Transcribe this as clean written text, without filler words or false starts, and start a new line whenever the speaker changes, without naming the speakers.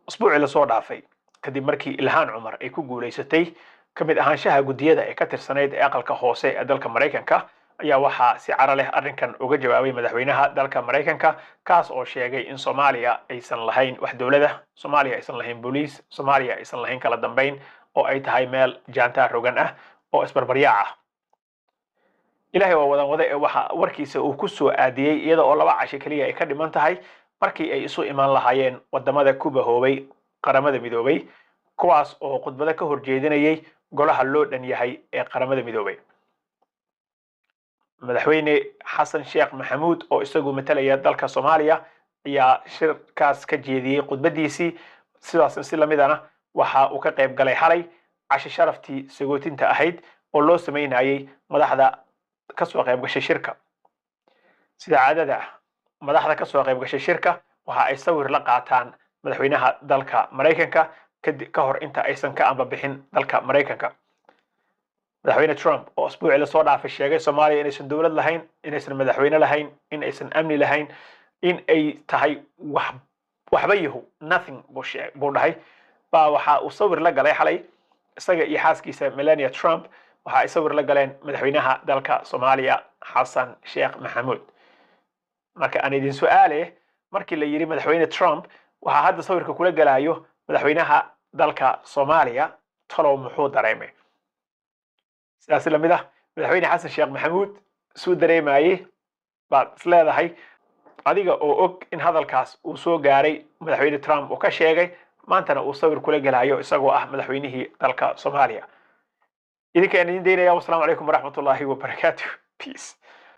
أسبوع إلى صور دافي كدي مركي إلهان عمر أي كوجو ليستي كمد أهانشها جديدة أي كتر سنة أقل كهوسة أدلك أمريكان كا ayaa waxaa si cara leh arrinkan uga jawaabay madaxweynaha dalka Mareykanka kaas oo sheegay in Soomaaliya aysan lahayn wax dawladda Soomaaliya aysan lahayn booliis Soomaaliya aysan lahayn kala dambeyn oo ay tahay meel jaanta rogan ah oo isbarbaryac ah ilaahay waa wada ee waxa warkiisa uu ku soo aadiyay iyada oo laba casho kaliya ay ka dhiman tahay markii ay isu imaan lahaayeen wadamada ku bahoobay qaramada midoobay kuwaas oo khudbada ka horjeedinayay golaha loo dhan yahay ee qaramada midoobay madaxweyne xasan sheekh maxamuud oo isagu matalaya dalka Soomaaliya ayaa shirkaas ka jeediyay khudbadiisii sidaas si lamidana waxa uu ka qayb galay xalay casho sharaftii sagootinta ahayd oo loo sameynayay madaxda ka soo qayb gashay shirka sida caadada madaxda ka soo qayb gashay shirka waxa ay sawir la qaataan madaxweynaha dalka Mareykanka ka hor inta aysan ka amba bixin dalka Mareykanka madaxweyne Trump oo asbuuci la soo dhaafay sheegay Soomaaliya inaysan dawlad lahayn inaysan madaxweyne lahayn inaysan amni lahayn in ay tahay waxba yahu nothing buu dhahay baa waxa uu sawir la galay xalay isaga iyo xaaskiisa Melania Trump waxa ay sawir la galeen madaxweynaha dalka Soomaaliya Xasan Sheekh Maxamuud marka aan idin su'aale markii la yiri madaxweyne Trump waxa hadda sawirka kula galaayo madaxweynaha dalka Soomaaliya talow muxuu dareemay sidaas la mid ah madaxweyne xasan sheekh maxamuud soo dareemayay baad isleedahay adiga oo og in hadalkaas uu soo gaaray madaxweyne Trump oo ka sheegay maantana uu sawir kula galaayo isagoo ah madaxweynihii dalka Soomaaliya idinka aan idin deynaya wassalaamu calaykum waraxmatullaahi wabarakaatuh peace